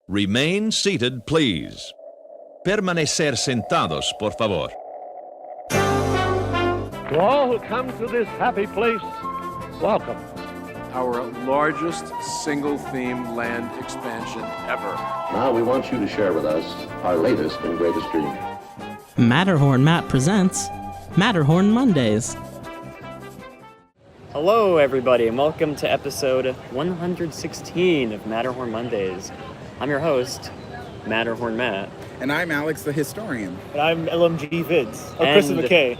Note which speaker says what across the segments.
Speaker 1: Remain seated, please. Permanecer sentados, por favor.
Speaker 2: To all who come to this happy place, welcome.
Speaker 3: Our largest single-theme land expansion ever.
Speaker 4: Now we want you to share with us our latest and greatest dream.
Speaker 5: Matterhorn Matt presents Matterhorn Mondays.
Speaker 6: Hello, everybody, and welcome to episode 116 of Matterhorn Mondays. I'm your host, Matterhorn Matt.
Speaker 7: And I'm Alex the Historian.
Speaker 8: And I'm LMGVids. Kris with a K.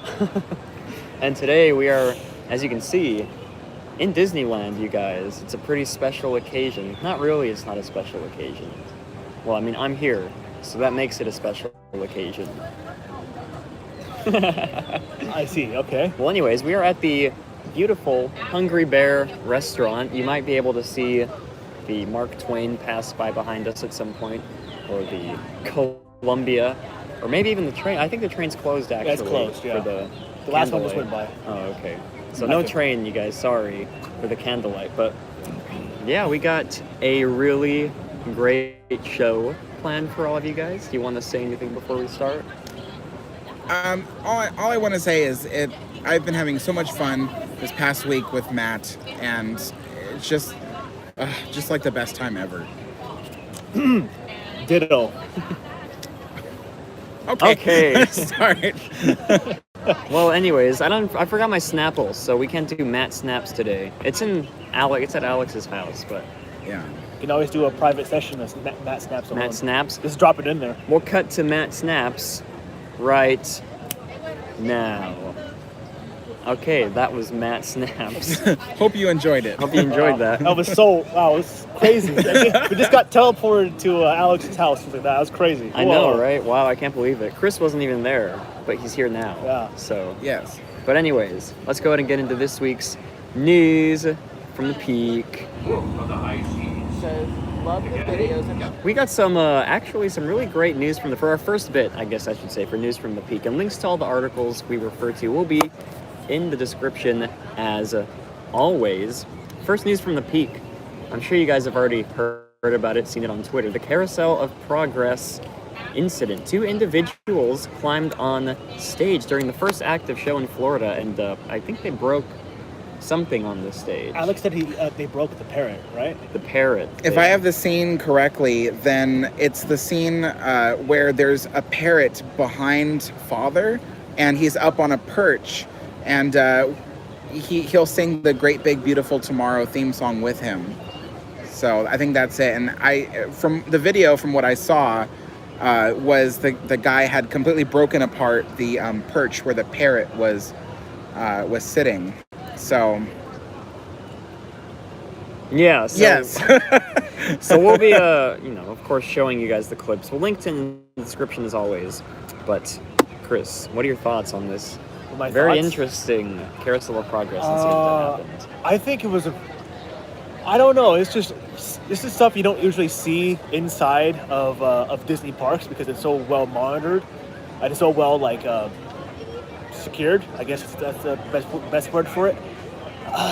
Speaker 6: And today we are, as you can see, in Disneyland, you guys. It's a pretty special occasion. Not really, it's not a special occasion. Well, I mean, I'm here, so that makes it a special occasion.
Speaker 8: I see, okay.
Speaker 6: Well, anyways, we are at the beautiful Hungry Bear restaurant. You might be able to see the Mark Twain pass by behind us at some point, or the Columbia, or maybe even the train. I think the train's closed, actually.
Speaker 8: Yeah, it's closed, yeah.
Speaker 6: For the
Speaker 8: last one just went by.
Speaker 6: Oh, okay. So no train, you guys. Sorry for the candlelight. But yeah, we got a really great show planned for all of you guys. Do you want to say anything before we start?
Speaker 7: All I want to say is I've been having so much fun this past week with Matt, and it's just like the best time ever.
Speaker 8: Ditto.
Speaker 6: Okay.
Speaker 7: Sorry.
Speaker 6: Well, anyways, I forgot my Snapples, so we can't do Matt Snaps today. It's at Alex's house, but
Speaker 7: Yeah.
Speaker 8: You can always do a private session of Matt Snaps alone.
Speaker 6: Matt Snaps.
Speaker 8: Just drop it in there.
Speaker 6: We'll cut to Matt Snaps right now. Okay, that was Matt Snaps.
Speaker 7: Hope you enjoyed it.
Speaker 6: Hope you enjoyed that.
Speaker 8: That was it was crazy. We just got teleported to Alex's house. Things like that. That was crazy.
Speaker 6: I know, right? Wow, I can't believe it. Kris wasn't even there, but he's here now.
Speaker 8: Yeah.
Speaker 6: So.
Speaker 7: Yes.
Speaker 6: But anyways, let's go ahead and get into this week's news from the Peak. We got some really great news for our first bit, I guess I should say, for news from the Peak. And links to all the articles we refer to will be in the description as always. First news from the Peak. I'm sure you guys have already heard about it, seen it on Twitter. The Carousel of Progress incident. 2 individuals climbed on stage during the first act of show in Florida, and I think they broke something on the stage.
Speaker 8: Alex said they broke the parrot, right?
Speaker 6: The parrot.
Speaker 7: If I have the scene correctly, then it's the scene where there's a parrot behind Father, and he's up on a perch, and he'll sing the Great Big Beautiful Tomorrow theme song with him. So I think that's it. And from the video, from what I saw, was the guy had completely broken apart the perch where the parrot was sitting. So
Speaker 6: yeah.
Speaker 7: Yes.
Speaker 6: So we'll be of course, showing you guys the clips. We'll link to in the description as always. But Kris, what are your thoughts on this?
Speaker 8: My
Speaker 6: very
Speaker 8: thoughts?
Speaker 6: Interesting Carousel of Progress incident that happened.
Speaker 8: I think it was I don't know. It's just, this is stuff you don't usually see inside of Disney parks because it's so well monitored and it's so well secured. I guess that's the best word for it.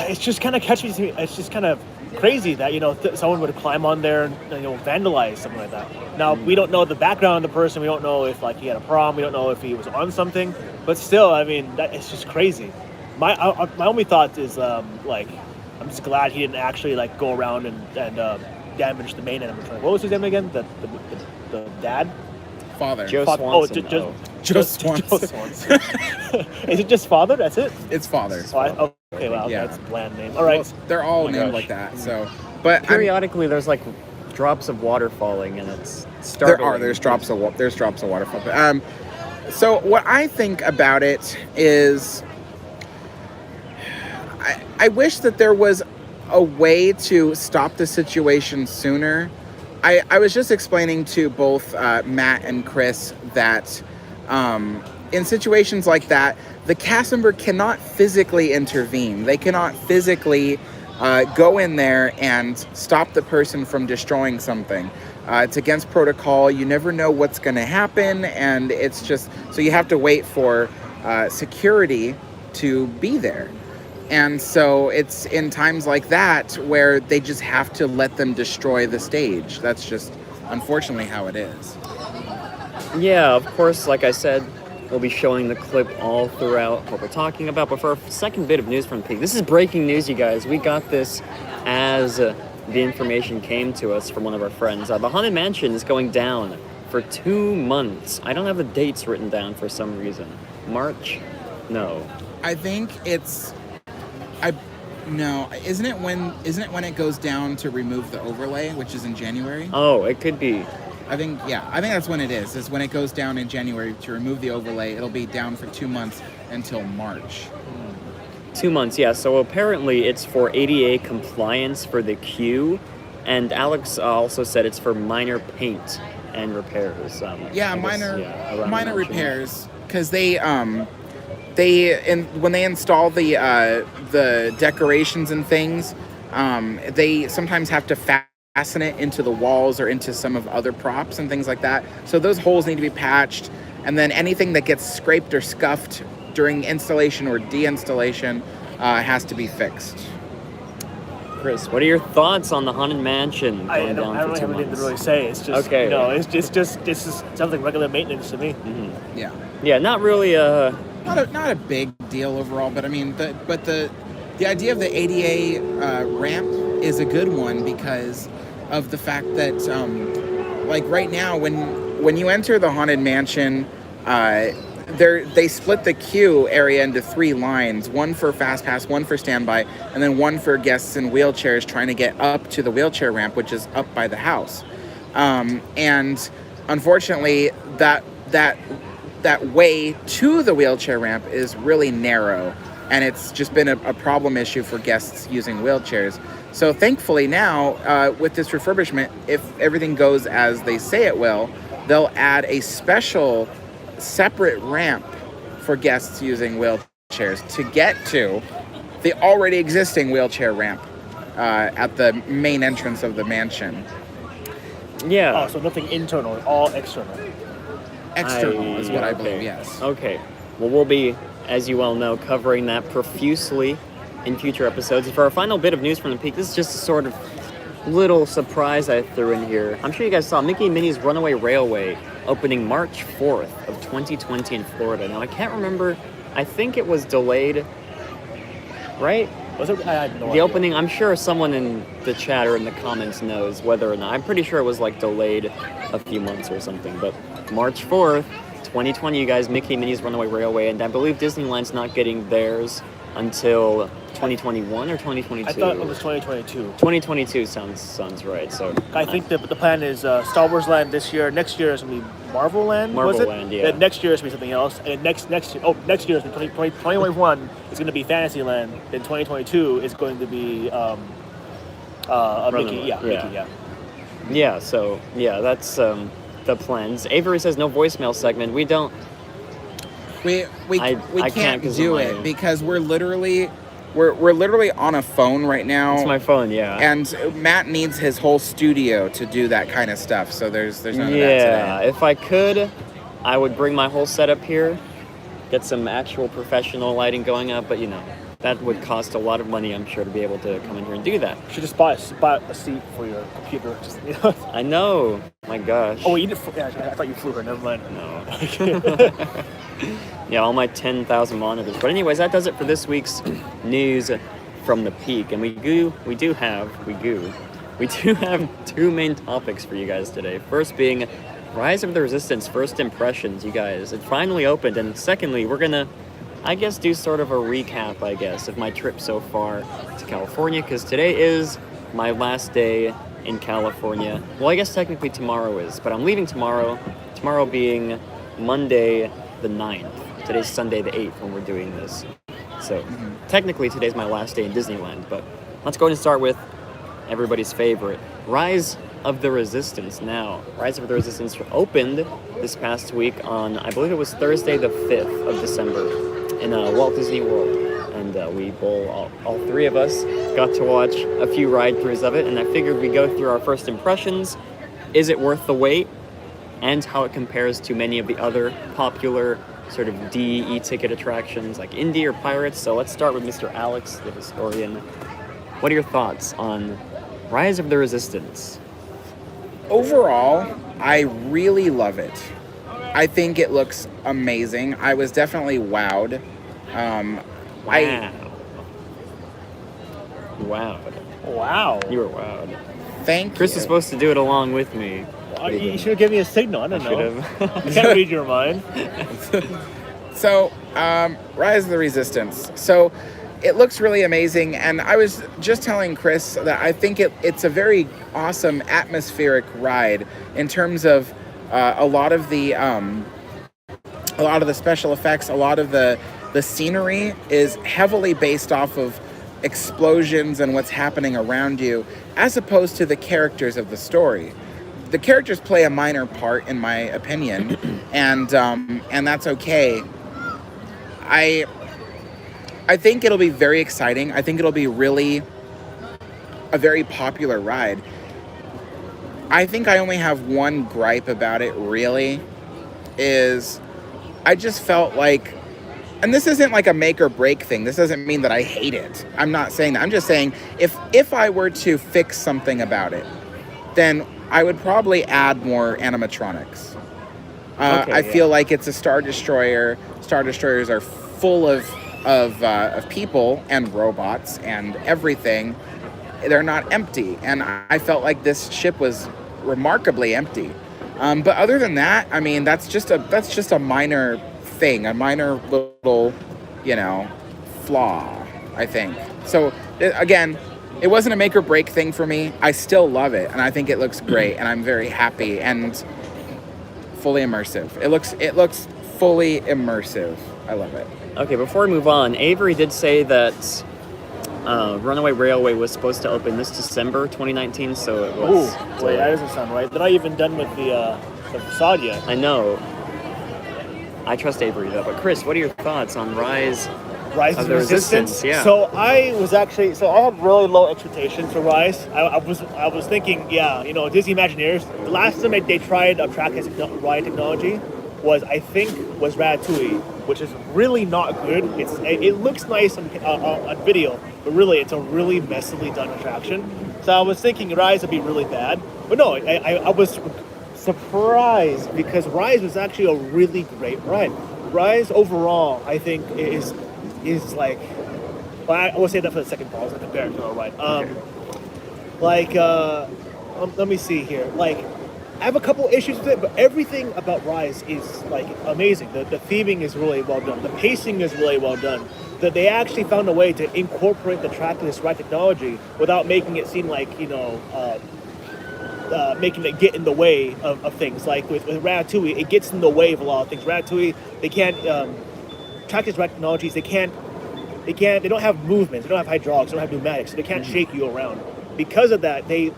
Speaker 8: It's just kind of catchy to me. It's just kind of crazy that someone would climb on there and vandalize something like that. Now we don't know the background of the person. We don't know if he had a problem. We don't know if he was on something. But still, I mean, it's just crazy. My only thought is I'm just glad he didn't actually go around and damage the main animatronic. What was his name again? The dad?
Speaker 7: Father.
Speaker 6: Joe Swanson.
Speaker 7: Joe Swanson.
Speaker 8: Is it just Father? That's it?
Speaker 7: It's Father.
Speaker 8: Okay, wow,
Speaker 7: Yeah.
Speaker 8: that's a bland name. All right.
Speaker 7: Well, they're all named like that. So, but
Speaker 6: Periodically, there's drops of water falling, and it's startling.
Speaker 7: there's drops of water falling. So what I think about it is, I wish that there was a way to stop the situation sooner. I was just explaining to both Matt and Kris that in situations like that, the cast member cannot physically intervene. They cannot physically go in there and stop the person from destroying something. It's against protocol. You never know what's going to happen, and it's just so you have to wait for security to be there. And so it's in times like that where they just have to let them destroy the stage. That's just unfortunately how it is.
Speaker 6: Yeah, of course, like I said, we'll be showing the clip all throughout what we're talking about. But for our second bit of news from the peak, this is breaking news, you guys. We got this as the information came to us from one of our friends. The Haunted Mansion is going down for 2 months. I don't have the dates written down for some reason. March? No.
Speaker 7: I think it's... No, isn't it when it goes down to remove the overlay, which is in January?
Speaker 6: Oh, it could be.
Speaker 7: I think that's when it is when it goes down in January to remove the overlay. It'll be down for 2 months until March.
Speaker 6: 2 months, yeah. So apparently it's for ADA compliance for the queue, and Alex also said it's for minor paint and repairs.
Speaker 7: Minor repairs, because when they install the decorations and things, they sometimes have to fasten it into the walls or into some of other props and things like that. So those holes need to be patched, and then anything that gets scraped or scuffed during installation or deinstallation has to be fixed.
Speaker 6: Kris, what are your thoughts on the Haunted Mansion going down for 2 months?
Speaker 8: I don't have anything to really say. It's just,
Speaker 6: okay.
Speaker 8: It's just something regular maintenance to me.
Speaker 6: Mm-hmm.
Speaker 7: Yeah.
Speaker 6: Yeah, not really
Speaker 7: not a big deal overall, but I mean, the idea of the ADA ramp is a good one because of the fact that, like right now, when you enter the Haunted Mansion, they split the queue area into 3 lines: one for fast pass, one for standby, and then one for guests in wheelchairs trying to get up to the wheelchair ramp, which is up by the house. And unfortunately, that way to the wheelchair ramp is really narrow, and it's just been a problem issue for guests using wheelchairs. So thankfully now, with this refurbishment, if everything goes as they say it will, they'll add a special separate ramp for guests using wheelchairs to get to the already existing wheelchair ramp at the main entrance of the mansion.
Speaker 6: Yeah.
Speaker 8: Oh, so nothing internal, all external.
Speaker 7: External is what I believe, yes.
Speaker 6: Okay. Well, we'll be, as you all know, covering that profusely in future episodes. And for our final bit of news from the peak, this is just a sort of little surprise I threw in here. I'm sure you guys saw Mickey and Minnie's Runaway Railway opening March 4th of 2020 in Florida. Now, I can't remember. I think it was delayed, right?
Speaker 8: Was it? I had no
Speaker 6: The
Speaker 8: idea.
Speaker 6: opening, I'm sure someone in the chat or in the comments knows whether or not. I'm pretty sure it was like delayed a few months or something. But March 4th, 2020, you guys, Mickey and Minnie's Runaway Railway. And I believe Disneyland's not getting theirs until 2021 or 2022?
Speaker 8: I thought it was 2022.
Speaker 6: 2022 sounds right. So
Speaker 8: I think the plan is Star Wars Land this year. Next year is going to be Marvel Land, was it?
Speaker 6: Land, yeah.
Speaker 8: Then next year is going to be something else. And next year is 2021 is going to be Fantasyland. Then 2022 is going to be Mickey. Yeah, Mickey, yeah.
Speaker 6: Yeah, so, yeah, that's the plans. Avery says no voicemail segment. We don't...
Speaker 7: We
Speaker 6: I
Speaker 7: can't
Speaker 6: can't
Speaker 7: do it because we're literally on a phone right now.
Speaker 6: It's my phone, yeah.
Speaker 7: And Matt needs his whole studio to do that kind of stuff. So there's none of that
Speaker 6: Yeah,
Speaker 7: today.
Speaker 6: if I could, I would bring my whole setup here, get some actual professional lighting going up, but that would cost a lot of money, I'm sure, to be able to come in here and do that.
Speaker 8: You should just buy a seat for your computer.
Speaker 6: I know. My gosh.
Speaker 8: Oh, you did. Yeah, I thought you flew her. Never mind.
Speaker 6: No. Yeah, all my 10,000 monitors. But anyways, that does it for this week's news from the peak. And we do have 2 main topics for you guys today. First being Rise of the Resistance first impressions, you guys. It finally opened. And secondly, we're gonna, I guess, do sort of a recap, of my trip so far to California, because today is my last day in California. Well, I guess technically tomorrow is, but I'm leaving tomorrow. Tomorrow being Monday the 9th. Today's Sunday the 8th when we're doing this. So technically today's my last day in Disneyland, but let's go ahead and start with everybody's favorite, Rise of the Resistance. Now, Rise of the Resistance opened this past week on, I believe it was Thursday the 5th of December in Walt Disney World. And we all 3 of us got to watch a few ride-throughs of it, and I figured we'd go through our first impressions. Is it worth the wait? And how it compares to many of the other popular sort of D, E-ticket attractions like Indy or Pirates. So let's start with Mr. Alex, the historian. What are your thoughts on Rise of the Resistance?
Speaker 7: overall, I really love it. I think it looks amazing. I was definitely wowed.
Speaker 6: Wow.
Speaker 8: Wow.
Speaker 6: You were wowed.
Speaker 7: Thank
Speaker 6: Kris
Speaker 7: you.
Speaker 6: was supposed to do it along with me.
Speaker 8: You should have given me a signal. I don't know.
Speaker 6: Should've.
Speaker 8: I can't read your mind.
Speaker 7: So, Rise of the Resistance. So, it looks really amazing, and I was just telling Kris that I think it's a very awesome atmospheric ride in terms of a lot of the special effects, a lot of the scenery is heavily based off of explosions and what's happening around you, as opposed to the characters of the story. The characters play a minor part, in my opinion, and that's okay. I think it'll be very exciting. I think it'll be really a very popular ride. I think I only have one gripe about it, really, is I just felt like, and this isn't like a make or break thing. This doesn't mean that I hate it. I'm not saying that. I'm just saying if I were to fix something about it, then I would probably add more animatronics. I feel like it's a Star Destroyer. Star Destroyers are full of people and robots and everything. They're not empty, and I felt like this ship was remarkably empty. But other than that, I mean, that's just a minor thing, a minor little, flaw, I think. So again, it wasn't a make or break thing for me. I still love it, and I think it looks great, and I'm very happy and fully immersive. It looks fully immersive. I love it.
Speaker 6: Okay, before we move on, Avery did say that Runaway Railway was supposed to open this December 2019, so it was...
Speaker 8: Ooh, wait, that doesn't sound right. They're not even done with the facade yet.
Speaker 6: I know. I trust Avery, though. But Kris, what are your thoughts on Rise
Speaker 8: of the Resistance?
Speaker 6: Yeah.
Speaker 8: So I had really low expectations for Rise. I was thinking, Disney Imagineers, the last time they tried a ride technology was Ratatouille, which is really not good. It looks nice on video, but really it's a really messily done attraction. So I was thinking Rise would be really bad, but no, I was surprised because Rise was actually a really great ride. Rise overall, I think, is like, well, I will say that for the second part. I was going to compare it to a ride. Let me see here. I have a couple issues with it, but everything about Rise is amazing. The theming is really well done. The pacing is really well done. That they actually found a way to incorporate the trackless ride technology without making it seem like making it get in the way of things. Like with Ratatouille, it gets in the way of a lot of things. Ratatouille, they can't trackless ride technologies. They don't have movements. They don't have hydraulics. They don't have pneumatics. So they can't shake you around. Because of that, they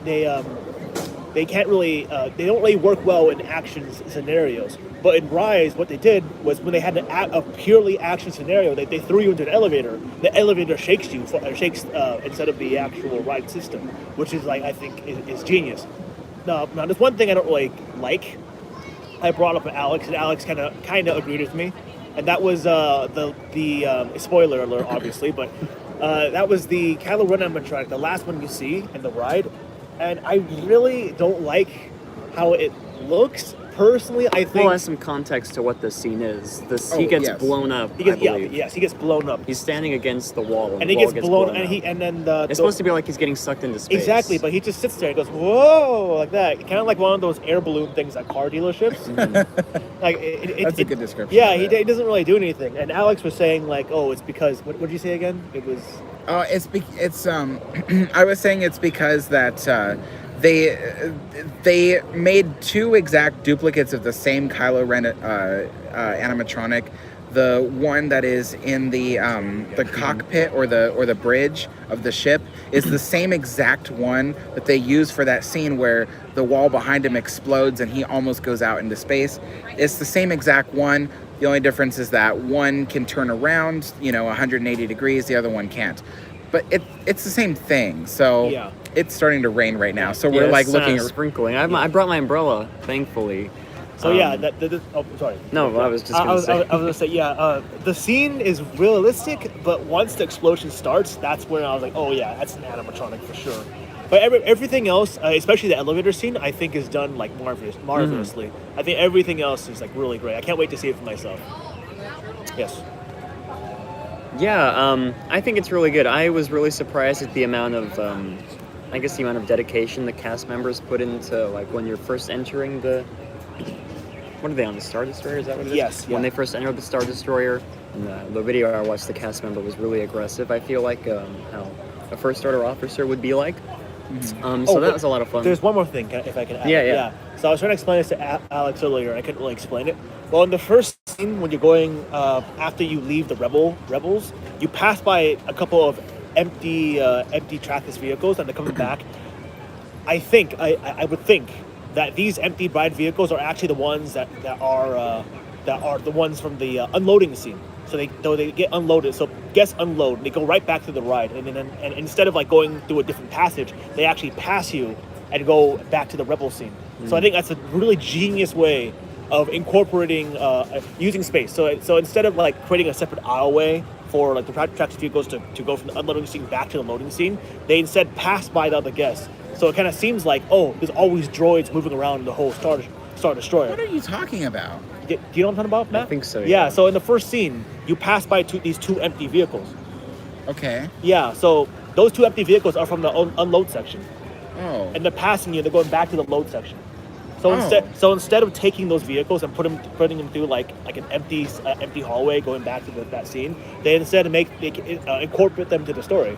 Speaker 8: can't really, they don't really work well in action scenarios. But in Rise, what they did was when they had a purely action scenario, they threw you into an elevator. The elevator shakes you, instead of the actual ride system, which is I think is genius. Now there's one thing I don't really like. I brought up with Alex, and Alex kind of agreed with me, and that was the spoiler alert, obviously, but that was the Kylo Ren animatronic, the last one you see in the ride. And I really don't like how it looks. Personally, I think...
Speaker 6: Well, that's some context to what the scene is. He gets blown up, I believe.
Speaker 8: Yes, he gets blown up.
Speaker 6: He's standing against the wall,
Speaker 8: and he gets blown up.
Speaker 6: It's supposed to be like he's getting sucked into space.
Speaker 8: Exactly, but he just sits there and goes, whoa, like that. Kind of like one of those air balloon things at car dealerships.
Speaker 7: That's a good description.
Speaker 8: Yeah, he doesn't really do anything. And Alex was saying, it's because... What did you say again? It was...
Speaker 7: I was saying it's because that they made two exact duplicates of the same Kylo Ren animatronic. The one that is in the cockpit or the bridge of the ship is the same exact one that they use for that scene where the wall behind him explodes and he almost goes out into space. It's the same exact one. The only difference is that one can turn around, 180 degrees. The other one can't. But it's the same thing. So
Speaker 8: yeah.
Speaker 7: It's starting to rain right now. So we're looking at
Speaker 6: sprinkling. I brought my umbrella, thankfully.
Speaker 8: So sorry.
Speaker 6: No, I was just going to say.
Speaker 8: I was going to say, the scene is realistic, but once the explosion starts, that's when I was like, oh yeah, that's an animatronic for sure. But everything else, especially the elevator scene, I think is done like marvelously. I think everything else is like really great. I can't wait to see it for myself. Yes.
Speaker 6: Yeah, I think it's really good. I was really surprised at the amount of, I guess the amount of dedication the cast members put into, like, when you're first entering the, what are they on, the Star Destroyer? Is that what it is?
Speaker 8: Yes.
Speaker 6: When they first entered the Star Destroyer, the video I watched, the cast member was really aggressive. I feel like how a first order officer would be like. So that was a lot of fun.
Speaker 8: There's one more thing, if I can add.
Speaker 6: Yeah.
Speaker 8: So I was trying to explain this to Alex earlier, and I couldn't really explain it. Well, in the first scene, when you're going, after you leave the rebels, you pass by a couple of empty trackless vehicles, and they're coming back. I would think that these empty ride vehicles are actually the ones that are the ones from the unloading scene. So they get unloaded. So guests unload, and they go right back to the ride. And instead of like going through a different passage, they actually pass you and go back to the rebel scene. So I think that's a really genius way of incorporating using space. So instead of like creating a separate aisleway for like the trackless vehicles to go from the unloading scene back to the loading scene, they instead pass by the other guests. So it kind of seems like, oh, there's always droids moving around the whole Star Destroyer.
Speaker 7: What are you talking about?
Speaker 8: Do you know what I'm talking about, Matt?
Speaker 6: I think so.
Speaker 8: Yeah. So in the first scene, you pass by these two empty vehicles.
Speaker 7: Okay.
Speaker 8: Yeah. So those two empty vehicles are from the unload section,
Speaker 7: Oh.
Speaker 8: and they're passing you. They're going back to the load section. So instead of taking those vehicles and putting them through like an empty hallway going back to that scene, they instead incorporate them to the story.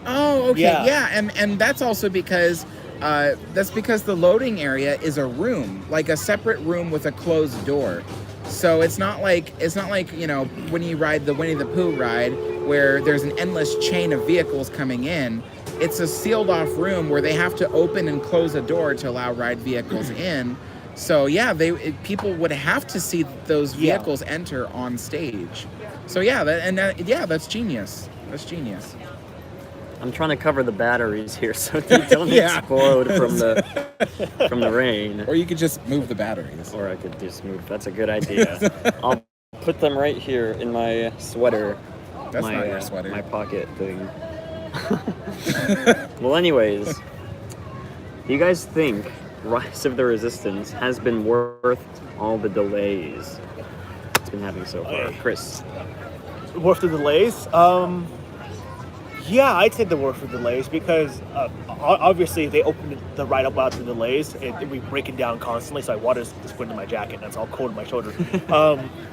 Speaker 7: Oh, okay.
Speaker 8: Yeah.
Speaker 7: Yeah, and that's also because the loading area is a room, like a separate room with a closed door. So it's not like when you ride the Winnie the Pooh ride where there's an endless chain of vehicles coming in. It's a sealed off room where they have to open and close a door to allow ride vehicles in. So yeah, people would have to see those vehicles enter on stage. So that's genius. That's genius.
Speaker 6: I'm trying to cover the batteries here so they don't explode from the rain.
Speaker 7: Or you could just move the batteries.
Speaker 6: Or I could just move. That's a good idea. I'll put them right here in my sweater.
Speaker 7: That's not your sweater.
Speaker 6: My pocket thing. Well, anyways, do you guys think Rise of the Resistance has been worth all the delays it's been having so far? Kris?
Speaker 8: Worth the delays? Yeah, I'd say the worth of delays because obviously if they open the ride up without the delays, it'd be breaking down constantly, so water's just going into my jacket and it's all cold in my shoulder.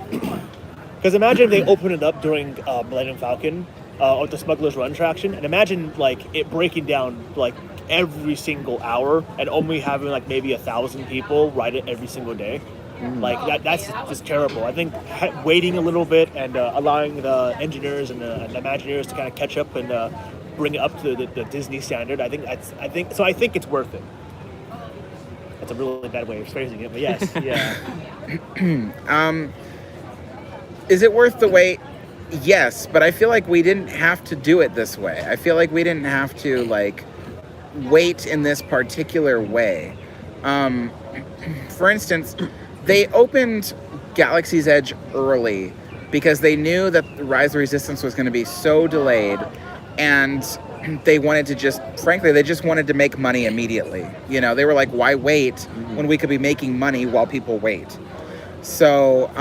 Speaker 8: Because imagine if they open it up during Millennium Falcon or the Smuggler's Run attraction, and imagine like it breaking down like every single hour and only having like maybe 1,000 people ride it every single day. Like that's just terrible. I think waiting a little bit and allowing the engineers and the Imagineers to kind of catch up and bring it up to the Disney standard. I think it's worth it. That's a really bad way of phrasing it, but yes, yeah.
Speaker 7: Is it worth the wait? Yes, but I feel like we didn't have to do it this way. I feel like we didn't have to like wait in this particular way. For instance, they opened Galaxy's Edge early because they knew that Rise of the Resistance was going to be so delayed, and they wanted to they just wanted to make money immediately. You know, they were like, why wait when we could be making money while people wait? So,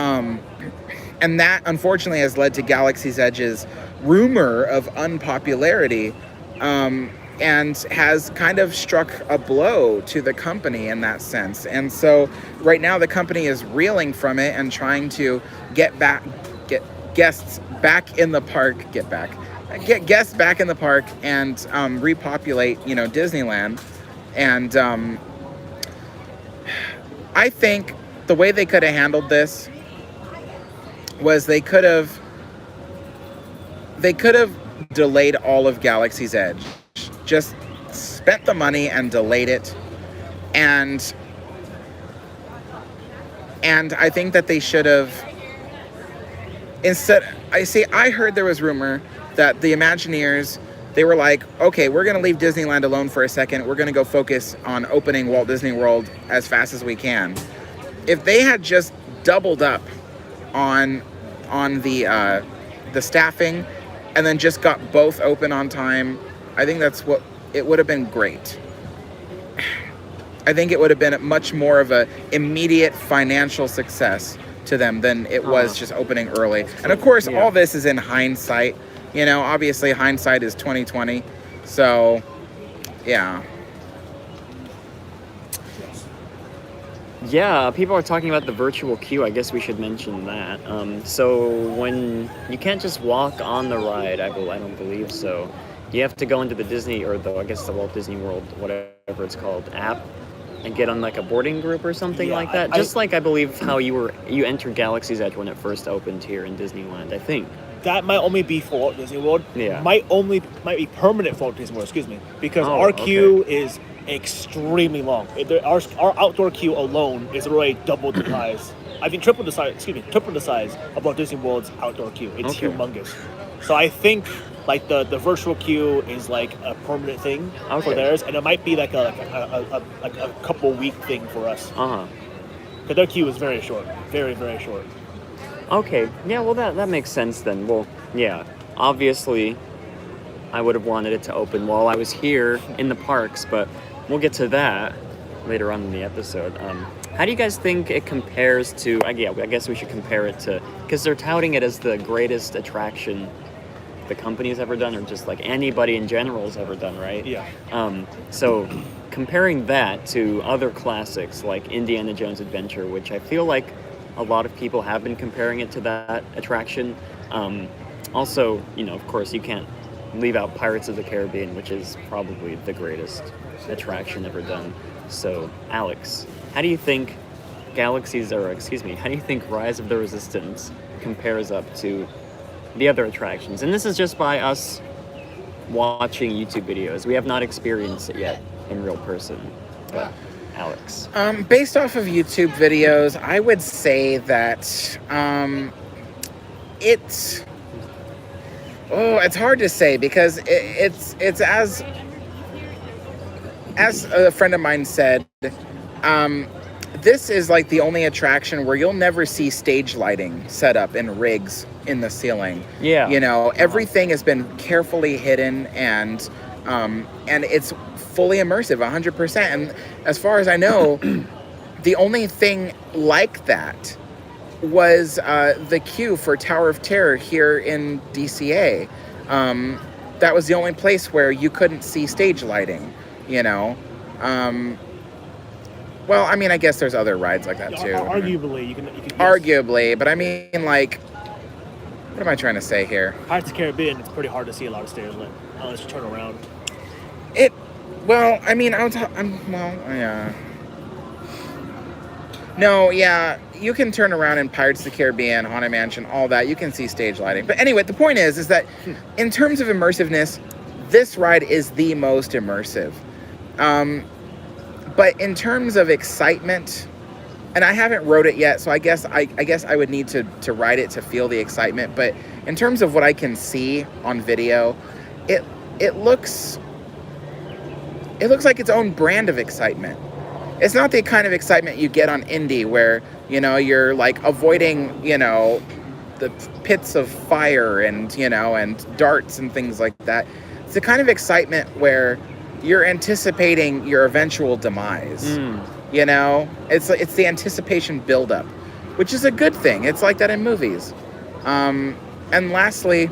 Speaker 7: and that unfortunately has led to Galaxy's Edge's rumor of unpopularity, and has kind of struck a blow to the company in that sense. And so right now the company is reeling from it and trying to get guests back in the park and repopulate, Disneyland. And I think the way they could have handled this was they could have delayed all of Galaxy's Edge. Just spent the money and delayed it. And I think that they should have I heard there was rumor that the Imagineers, they were like, okay, we're going to leave Disneyland alone for a second. We're going to go focus on opening Walt Disney World as fast as we can. If they had just doubled up on the staffing and then just got both open on time, I think that's what it would have been great. I think it would have been much more of a immediate financial success to them than it was just opening early. And of course, all this is in hindsight. You know, obviously hindsight is 2020. So, yeah.
Speaker 6: Yeah, people are talking about the virtual queue. I guess we should mention that. So when you can't just walk on the ride, I don't believe so. You have to go into the Disney, or I guess the Walt Disney World, whatever it's called, app, and get on like a boarding group or something like that. Just like I believe how you entered Galaxy's Edge when it first opened here in Disneyland, I think.
Speaker 8: That might only be for Walt Disney World.
Speaker 6: Yeah.
Speaker 8: Might be permanent for Walt Disney World, excuse me. Because our queue is extremely long. Our outdoor queue alone is already double the size. I think triple the size of Walt Disney World's outdoor queue. It's humongous. So I think like the virtual queue is like a permanent thing for theirs, and it might be like a couple week thing for us. Because their queue is very short, very very short.
Speaker 6: Okay, yeah, well that makes sense then. Well, yeah, obviously I would have wanted it to open while I was here in the parks, but we'll get to that later on in the episode. How do you guys think it compares to, I guess we should compare it to, because they're touting it as the greatest attraction the company's ever done, or just like anybody in general has ever done, right?
Speaker 8: Yeah.
Speaker 6: So comparing that to other classics like Indiana Jones Adventure, which I feel like a lot of people have been comparing it to that attraction. Also, you know, of course, you can't leave out Pirates of the Caribbean, which is probably the greatest attraction ever done. So, Alex, how do you think how do you think Rise of the Resistance compares up to the other attractions? And this is just by us watching YouTube videos. We have not experienced it yet in real person. But Alex.
Speaker 7: Based off of YouTube videos, I would say that it's hard to say, because it's as a friend of mine said, this is like the only attraction where you'll never see stage lighting set up in rigs in the ceiling.
Speaker 6: Yeah.
Speaker 7: You know, everything has been carefully hidden, and it's fully immersive, 100%. And as far as I know, the only thing like that was the queue for Tower of Terror here in DCA. That was the only place where you couldn't see stage lighting, you know. Well, I mean, I guess there's other rides like that too.
Speaker 8: Arguably, you can
Speaker 7: arguably, but I mean, like, what am I trying to say here?
Speaker 8: Pirates of the Caribbean, it's pretty hard to see a lot of stairs lit unless you turn around.
Speaker 7: Well, I mean, yeah. No, yeah, you can turn around in Pirates of the Caribbean, Haunted Mansion, all that. You can see stage lighting. But anyway, the point is that in terms of immersiveness, this ride is the most immersive. But in terms of excitement, and I haven't rode it yet, so I guess I would need to ride it to feel the excitement. But in terms of what I can see on video, it looks like its own brand of excitement. It's not the kind of excitement you get on Indy where, you know, you're like avoiding, you know, the pits of fire and, you know, and darts and things like that. It's the kind of excitement where you're anticipating your eventual demise. You know, it's the anticipation buildup, which is a good thing. It's like that in movies. And lastly,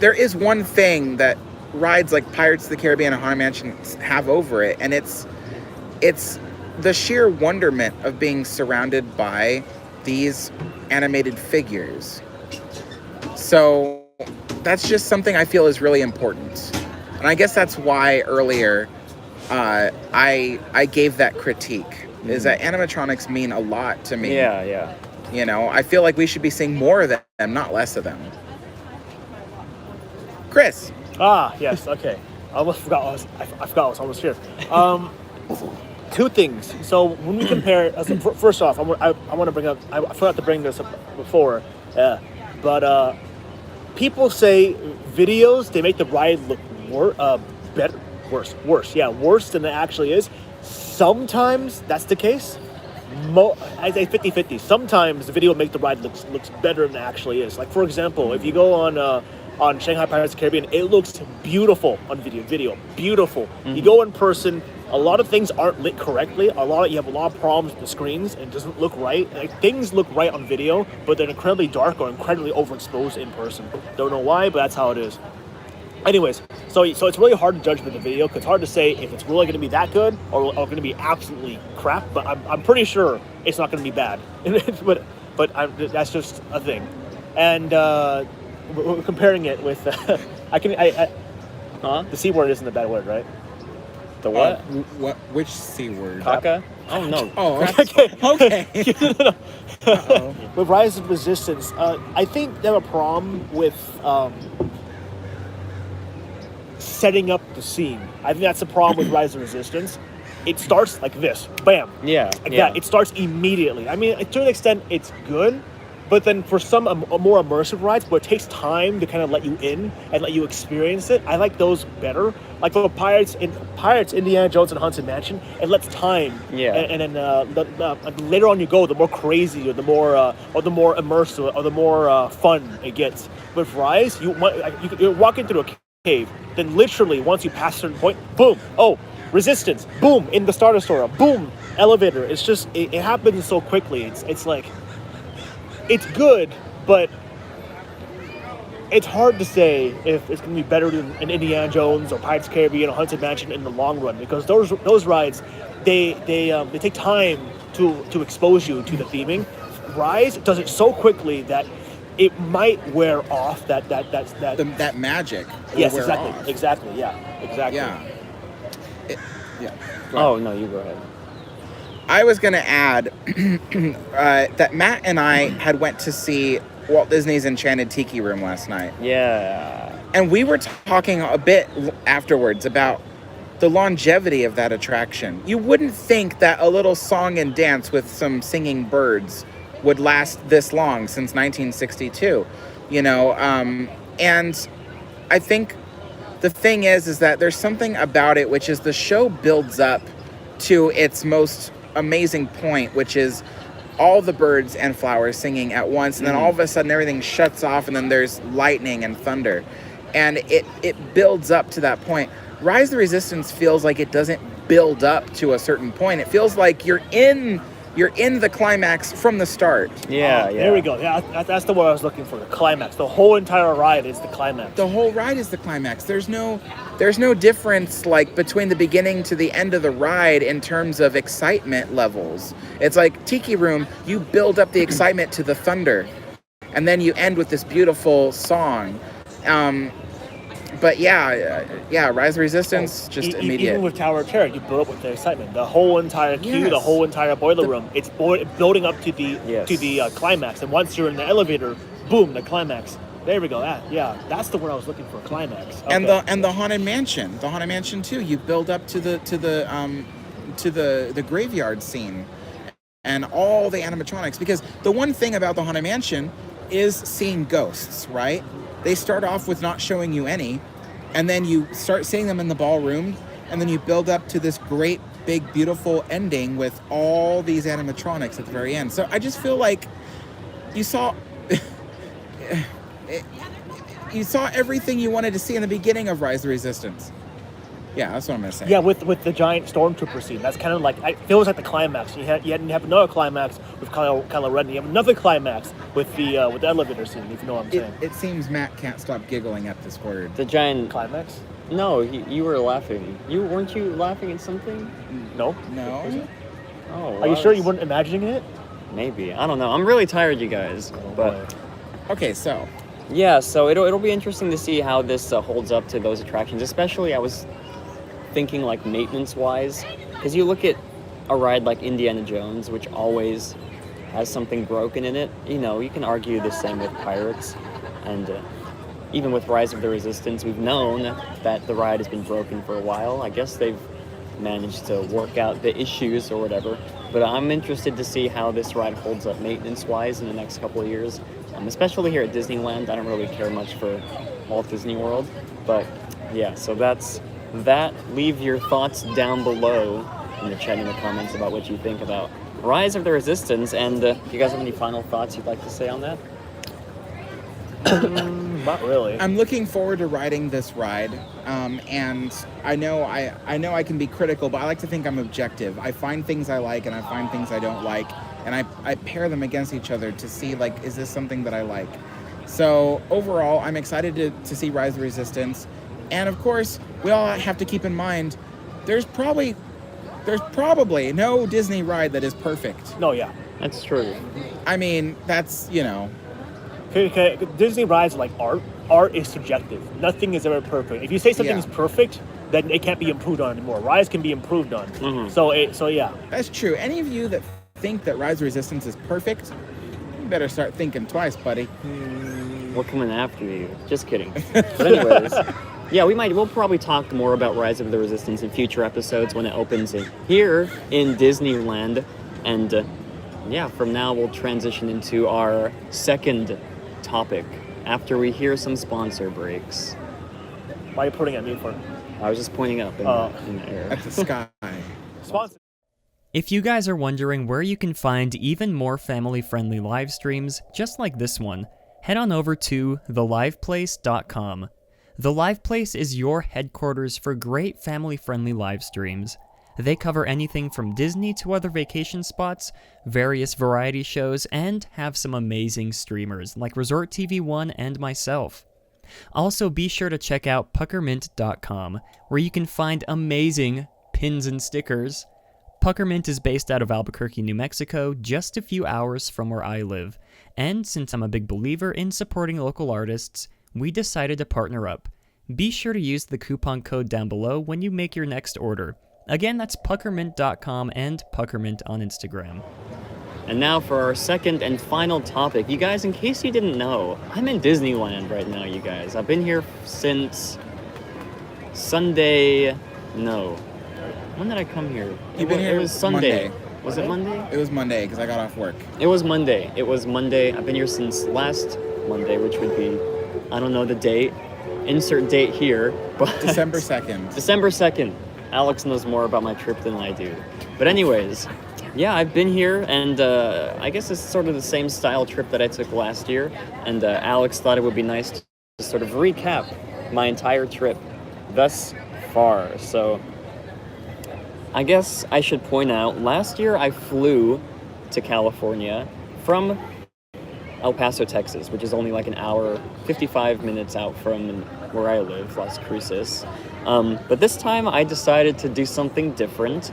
Speaker 7: there is one thing that rides like Pirates of the Caribbean and Haunted Mansion have over it, and it's the sheer wonderment of being surrounded by these animated figures. So that's just something I feel is really important. And I guess that's why earlier I gave that critique, is that animatronics mean a lot to me.
Speaker 6: Yeah.
Speaker 7: You know, I feel like we should be seeing more of them, not less of them. Kris.
Speaker 8: Yes, okay. I almost forgot I forgot I was almost here. Two things. So when we compare, first off, I want to bring up, I forgot to bring this up before, but people say videos, they make the ride look worse than it actually is. Sometimes that's the case. I say 50-50. Sometimes the video will make the ride looks better than it actually is. Like, for example, if you go on on Shanghai Pirates of the Caribbean, it looks beautiful on video, beautiful. You go in person, a lot of things aren't lit correctly. You have a lot of problems with the screens, and it doesn't look right. Like, things look right on video, but they're incredibly dark or incredibly overexposed in person. Don't know why, but that's how it is. Anyways, so it's really hard to judge with the video, because it's hard to say if it's really going to be that good or going to be absolutely crap. But I'm pretty sure it's not going to be bad. but that's just a thing. And we're comparing it with the C word isn't a bad word, right?
Speaker 6: The what?
Speaker 7: Which C word?
Speaker 6: Kaka? Oh no.
Speaker 7: Oh, okay.
Speaker 8: With Rise of Resistance, I think they have a problem with setting up the scene. I think that's the problem with Rise of Resistance. It starts like this, bam.
Speaker 6: Yeah.
Speaker 8: Like that. It starts immediately. I mean, to an extent, it's good, but then for some more immersive rides where it takes time to kind of let you in and let you experience it, I like those better. Like the Pirates, Indiana Jones and Haunted Mansion, it lets time. Yeah. And then the later on you go, the more crazy or the more immersive or the more fun it gets. With Rise, you're walking through a cave, then literally once you pass a certain point, boom, resistance, boom, in the Star Destroyer, boom, elevator. It's just it happens so quickly. It's like, it's good, but it's hard to say if it's going to be better than an Indiana Jones or Pirates of the Caribbean or Haunted Mansion in the long run, because those rides they take time to expose you to the theming. Rise does it so quickly that it might wear off that
Speaker 7: magic.
Speaker 8: Yes,
Speaker 7: wear
Speaker 8: exactly.
Speaker 7: off.
Speaker 8: Exactly. Yeah. Exactly.
Speaker 7: Yeah.
Speaker 6: Oh no, you go ahead.
Speaker 7: I was going to add that Matt and I had went to see Walt Disney's Enchanted Tiki Room last night.
Speaker 6: Yeah.
Speaker 7: And we were talking a bit afterwards about the longevity of that attraction. You wouldn't think that a little song and dance with some singing birds would last this long, since 1962, and I think the thing is that there's something about it, which is the show builds up to its most amazing point, which is all the birds and flowers singing at once, and then all of a sudden everything shuts off, and then there's lightning and thunder, and it builds up to that point. Rise of the Resistance feels like it doesn't build up to a certain point. It feels like you're in the climax from the start.
Speaker 8: Yeah. There we go. Yeah, that's the word I was looking for. The climax. The whole entire ride is the climax.
Speaker 7: The whole ride is the climax. There's no difference like between the beginning to the end of the ride in terms of excitement levels. It's like Tiki Room, you build up the excitement to the thunder, and then you end with this beautiful song. But Rise of Resistance, just immediate.
Speaker 8: Even with Tower of Terror, you build up with the excitement. The whole entire queue, the whole entire boiler room, it's building up to the climax. And once you're in the elevator, boom, the climax. There we go. That's the word I was looking for, climax. Okay.
Speaker 7: And the Haunted Mansion too. You build up to the graveyard scene, and all the animatronics. Because the one thing about the Haunted Mansion is seeing ghosts, right? They start off with not showing you any, and then you start seeing them in the ballroom, and then you build up to this great, big, beautiful ending with all these animatronics at the very end. So I just feel like you saw everything you wanted to see in the beginning of Rise of the Resistance. Yeah, that's what I'm going to say.
Speaker 8: Yeah, with the giant stormtrooper scene. That's kind of like, it feels like the climax. You have another climax with Kylo Ren. You have another climax with the elevator scene, if you know what I'm saying.
Speaker 7: It seems Matt can't stop giggling at this word.
Speaker 6: The giant
Speaker 8: climax?
Speaker 6: No, you were laughing. Weren't you laughing at something?
Speaker 8: No.
Speaker 6: Oh,
Speaker 8: are you sure you weren't imagining it?
Speaker 6: Maybe. I don't know. I'm really tired, you guys. But
Speaker 7: okay, so
Speaker 6: yeah, so it'll be interesting to see how this holds up to those attractions. Especially, I was thinking like maintenance-wise, because you look at a ride like Indiana Jones, which always has something broken in it. You can argue the same with Pirates, and even with Rise of the Resistance, we've known that the ride has been broken for a while. I guess they've managed to work out the issues or whatever, but I'm interested to see how this ride holds up maintenance-wise in the next couple of years, especially here at Disneyland. I don't really care much for Walt Disney World, but yeah, so that's that. Leave your thoughts down below in the chat, in the comments, about what you think about Rise of the Resistance, and do you guys have any final thoughts you'd like to say on that?
Speaker 8: Not really.
Speaker 7: I'm looking forward to riding this ride, and I know I can be critical, but I like to think I'm objective. I find things I like and I find things I don't like, and I pair them against each other to see, like, is this something that I like? So overall, I'm excited to see Rise of Resistance, and of course, we all have to keep in mind there's probably no Disney ride that is perfect.
Speaker 8: No, yeah.
Speaker 6: That's true.
Speaker 7: I mean, that's, you know.
Speaker 8: Okay, Disney rides are like art. Art is subjective. Nothing is ever perfect. If you say something is perfect, then it can't be improved on anymore. Rides can be improved on.
Speaker 6: Mm-hmm.
Speaker 8: So yeah.
Speaker 7: That's true. Any of you that think that Rise of Resistance is perfect, you better start thinking twice, buddy.
Speaker 6: We're coming after you. Just kidding. But anyways, yeah, we'll probably talk more about Rise of the Resistance in future episodes when it opens here in Disneyland. And yeah, from now we'll transition into our second topic after we hear some sponsor breaks.
Speaker 8: Why are you pointing at me for?
Speaker 6: I was just pointing up in the air.
Speaker 7: At the sky.
Speaker 8: Sponsor.
Speaker 9: If you guys are wondering where you can find even more family-friendly live streams just like this one, head on over to theliveplace.com. The Live Place is your headquarters for great family-friendly live streams. They cover anything from Disney to other vacation spots, various variety shows, and have some amazing streamers like Resort TV 1 and myself. Also, be sure to check out puckermint.com, where you can find amazing pins and stickers. Puckermint is based out of Albuquerque, New Mexico, just a few hours from where I live, and since I'm a big believer in supporting local artists, we decided to partner up. Be sure to use the coupon code down below when you make your next order. Again, that's puckermint.com and puckermint on Instagram.
Speaker 6: And now for our second and final topic. You guys, in case you didn't know, I'm in Disneyland right now, you guys. I've been here since Sunday. No. When did I come here?
Speaker 7: You've been here.
Speaker 6: It was Sunday.
Speaker 7: Monday.
Speaker 6: Was it Monday?
Speaker 7: It was Monday because I got off work.
Speaker 6: It was Monday. I've been here since last Monday, which would be, I don't know the date. Insert date here. But
Speaker 7: December 2nd.
Speaker 6: December 2nd. Alex knows more about my trip than I do. But anyways, yeah, I've been here, and I guess it's sort of the same style trip that I took last year, and Alex thought it would be nice to sort of recap my entire trip thus far. So I guess I should point out, last year I flew to California from El Paso, Texas, which is only like an hour, 55 minutes out from where I live, Las Cruces. But this time I decided to do something different.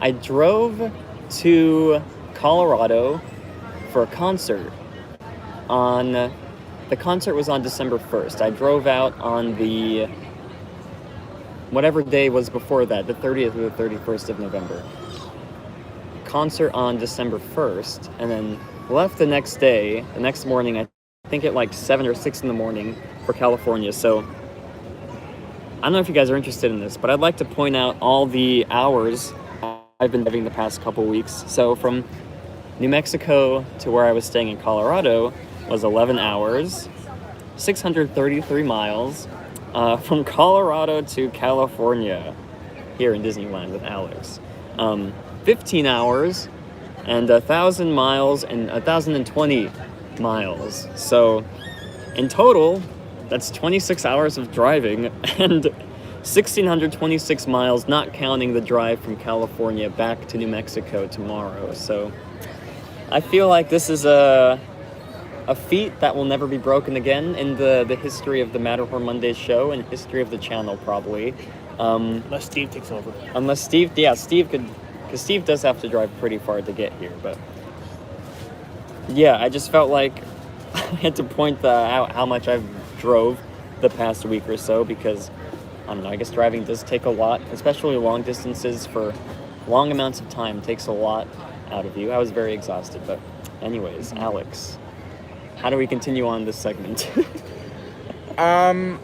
Speaker 6: I drove to Colorado for a concert. The concert was on December 1st. I drove out on the whatever day was before that, the 30th or the 31st of November. Concert on December 1st, and then left the next morning, I think at like 7 or 6 in the morning for California. So I don't know if you guys are interested in this, but I'd like to point out all the hours I've been driving the past couple weeks. So from New Mexico to where I was staying in Colorado was 11 hours, 633 miles. From Colorado to California, here in Disneyland with Alex. 15 hours and 1,000 miles and 1,020 miles. So in total, that's 26 hours of driving and 1,626 miles, not counting the drive from California back to New Mexico tomorrow. So I feel like this is a feat that will never be broken again in the history of the Matterhorn Mondays show and history of the channel, probably.
Speaker 8: Unless Steve takes over.
Speaker 6: Unless Steve could, because Steve does have to drive pretty far to get here, but yeah, I just felt like I had to point out how much I've drove the past week or so, because, I don't know, I guess driving does take a lot, especially long distances for long amounts of time takes a lot out of you. I was very exhausted, but anyways, Alex, how do we continue on this segment?
Speaker 7: I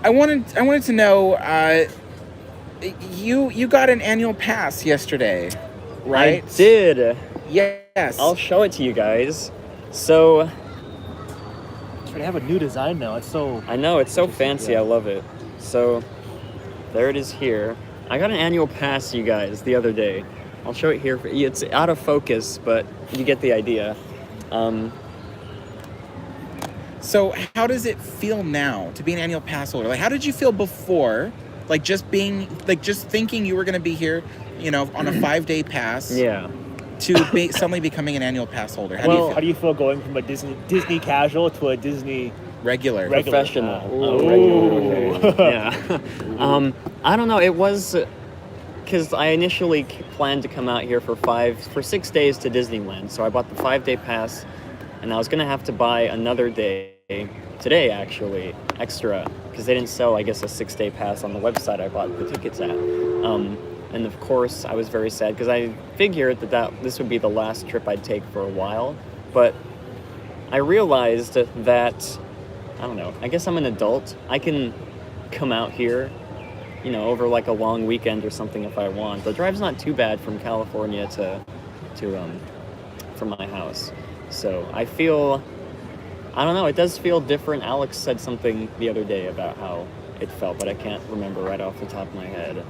Speaker 7: wanted to know, you got an annual pass yesterday, right?
Speaker 6: I did.
Speaker 7: Yes.
Speaker 6: I'll show it to you guys. So
Speaker 8: They have a new design now. It's so...
Speaker 6: I know, it's so fancy. Yeah. I love it. So there it is here. I got an annual pass, you guys, the other day. I'll show it here. It's out of focus, but you get the idea.
Speaker 7: So how does it feel now to be an annual pass holder? Like, how did you feel before? Like, just thinking you were going to be here, you know, on a 5-day pass.
Speaker 6: Yeah.
Speaker 7: To suddenly becoming an annual pass holder.
Speaker 8: How do you feel going from a Disney casual to a Disney
Speaker 7: regular?
Speaker 6: Professional.
Speaker 8: Regular.
Speaker 6: Yeah. I don't know. It was because I initially planned to come out here for 6 days to Disneyland. So I bought the 5-day pass, and I was gonna have to buy another day today, actually, extra, because they didn't sell, I guess, a 6-day pass on the website I bought the tickets at. And of course, I was very sad because I figured that this would be the last trip I'd take for a while. But I realized that, I don't know, I guess I'm an adult. I can come out here, you know, over like a long weekend or something if I want. The drive's not too bad from California from my house. So I feel, I don't know, it does feel different. Alex said something the other day about how it felt, but I can't remember right off the top of my head.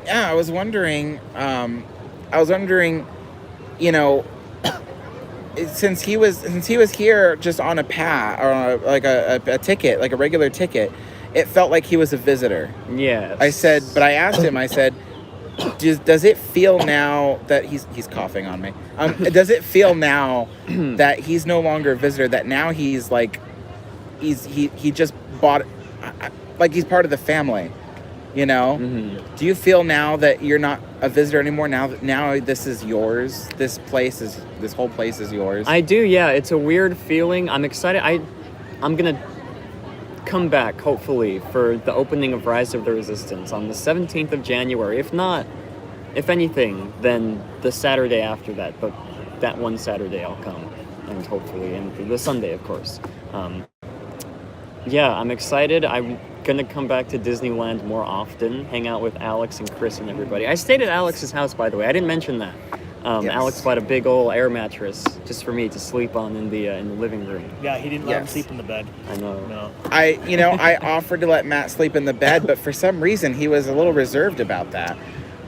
Speaker 7: Yeah, I was wondering, you know, since he was here just on a pass or like a ticket, like a regular ticket, it felt like he was a visitor.
Speaker 6: Yeah.
Speaker 7: I asked him, I said, does it feel now that he's coughing on me? Does it feel now that he's no longer a visitor, that now he's like, he just bought, like he's part of the family? You know, Do you feel now that you're not a visitor anymore? Now this is yours. This whole place is yours.
Speaker 6: I do, yeah. It's a weird feeling. I'm excited. I'm gonna come back hopefully for the opening of Rise of the Resistance on the 17th of January. If anything, then the Saturday after that. But that one Saturday I'll come, and hopefully, and the Sunday, of course. Yeah, I'm excited. I'm gonna come back to Disneyland more often, hang out with Alex and Kris and everybody. I stayed at Alex's house, by the way. I didn't mention that.
Speaker 7: Yes.
Speaker 6: Alex bought a big old air mattress just for me to sleep on in the living room.
Speaker 8: Yeah, he didn't let him sleep in the bed.
Speaker 6: I know.
Speaker 8: No.
Speaker 7: I offered to let Matt sleep in the bed, but for some reason he was a little reserved about that.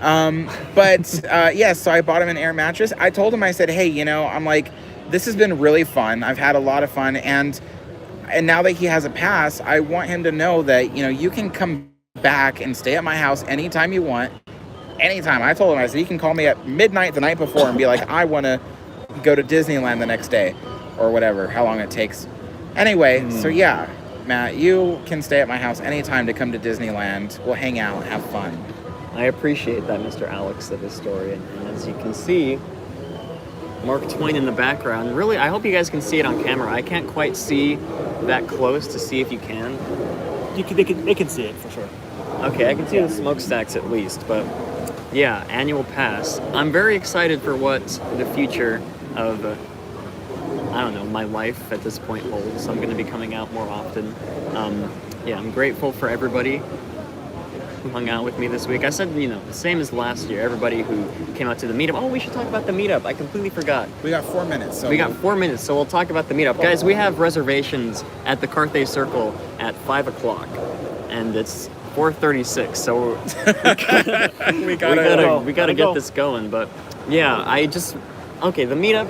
Speaker 7: So I bought him an air mattress. I told him, I said, hey, you know, I'm like, this has been really fun. I've had a lot of fun, and now that he has a pass, I want him to know that, you know, you can come back and stay at my house anytime you want. Anytime. I told him, I said, you can call me at midnight the night before and be like, I want to go to Disneyland the next day, or whatever, how long it takes. Anyway, So yeah, Matt, you can stay at my house anytime to come to Disneyland. We'll hang out, have fun.
Speaker 6: I appreciate that, Mr. Alex, the historian. And as you can see, Mark Twain in the background. Really, I hope you guys can see it on camera. I can't quite see that close to see if you can.
Speaker 8: They can see it for sure.
Speaker 6: Okay, I can see the smokestacks at least, but yeah, annual pass. I'm very excited for what the future of, I don't know, my life at this point holds. I'm going to be coming out more often. I'm grateful for everybody who hung out with me this week. I said, you know, the same as last year, everybody who came out to the meetup. Oh, we should talk about the meetup. I completely forgot.
Speaker 7: We got 4 minutes.
Speaker 6: We got 4 minutes, so we'll talk about the meetup. Guys, we have reservations at the Carthay Circle at 5 o'clock, and it's 4:36, so we gotta get this going. But yeah, the meetup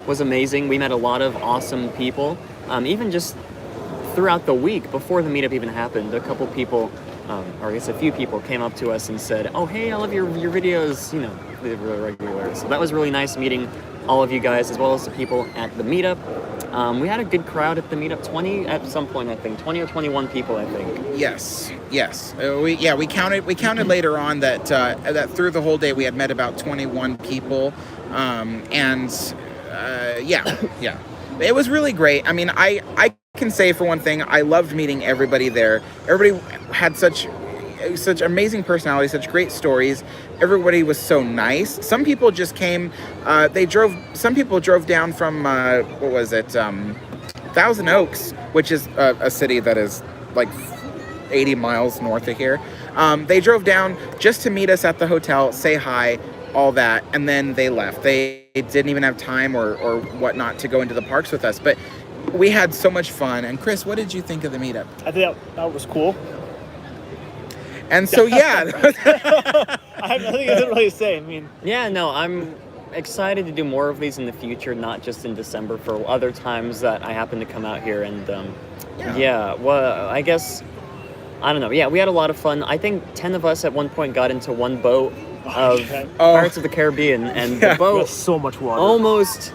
Speaker 6: was amazing. We met a lot of awesome people. Even just throughout the week before the meetup even happened, a couple people, or I guess a few people came up to us and said, oh, hey, I love your videos, you know, they're really regular. So that was really nice meeting all of you guys, as well as the people at the meetup. We had a good crowd at the meetup, 20 at some point, I think, 20 or 21 people, I think.
Speaker 7: Yes. We counted later on that through the whole day we had met about 21 people, it was really great. I mean, I can say for one thing, I loved meeting everybody there. Everybody had such amazing personalities, such great stories. Everybody was so nice. Some people just came, some people drove down from, Thousand Oaks, which is a city that is like 80 miles north of here. They drove down just to meet us at the hotel, say hi, all that, and then they left. They didn't even have time or whatnot to go into the parks with us, but we had so much fun. And Kris, what did you think of the meetup?
Speaker 8: I think that was cool.
Speaker 7: And so, yeah.
Speaker 8: I have nothing to really say. I mean,
Speaker 6: yeah, no, I'm excited to do more of these in the future, not just in December, for other times that I happen to come out here. And well, I guess, I don't know. Yeah, we had a lot of fun. I think 10 of us at one point got into one boat of Pirates of the Caribbean, and the boat
Speaker 8: so much water.
Speaker 6: almost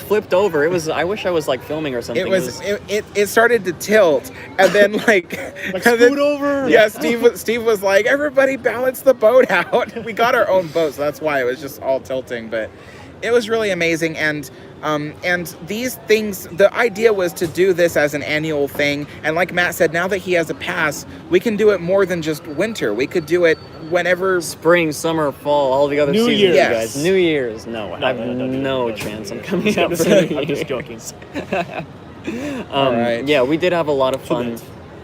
Speaker 6: flipped over. It was. I wish I was like filming or something.
Speaker 7: It started to tilt, and then like
Speaker 8: scoot over.
Speaker 7: Yeah, Steve was like, everybody balance the boat out. We got our own boat, so that's why it was just all tilting. But it was really amazing, and these things, the idea was to do this as an annual thing. And like Matt said, now that he has a pass, we can do it more than just winter. We could do it whenever.
Speaker 6: Spring, summer, fall, all the other
Speaker 8: New
Speaker 6: seasons,
Speaker 8: Year's.
Speaker 6: you guys. New Year's. No, I have no chance I'm coming up for New
Speaker 8: I'm just joking.
Speaker 7: All right.
Speaker 6: Yeah, we did have a lot of fun.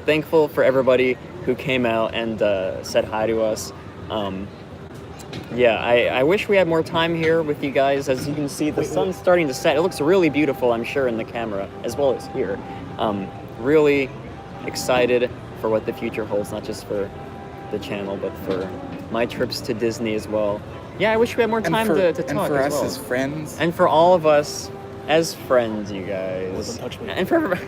Speaker 6: Thankful for everybody who came out and said hi to us. Yeah, I wish we had more time here with you guys. As you can see, the sun's starting to set. It looks really beautiful, I'm sure, in the camera, as well as here. Really excited for what the future holds, not just for the channel, but for my trips to Disney as well. Yeah, I wish we had more time to talk
Speaker 7: and for
Speaker 6: as
Speaker 7: us
Speaker 6: well.
Speaker 7: as friends.
Speaker 6: And for all of us as friends, you guys.
Speaker 8: Don't touch me.
Speaker 6: And for everybody.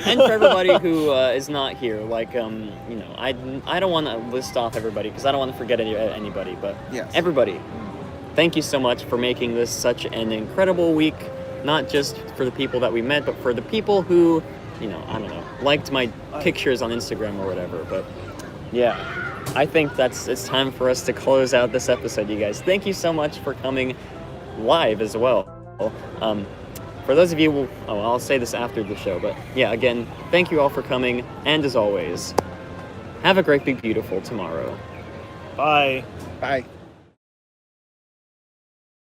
Speaker 6: And for everybody who is not here, like, you know, I don't want to list off everybody because I don't want to forget anybody, but
Speaker 7: Yes.
Speaker 6: everybody, thank you so much for making this such an incredible week, not just for the people that we met, but for the people who, you know, I don't know, liked my pictures on Instagram or whatever. But yeah, I think it's time for us to close out this episode, you guys. Thank you so much for coming live as well. For those of you, I'll say this after the show, but yeah, again, thank you all for coming, and as always, have a great, big, beautiful tomorrow.
Speaker 8: Bye.
Speaker 7: Bye.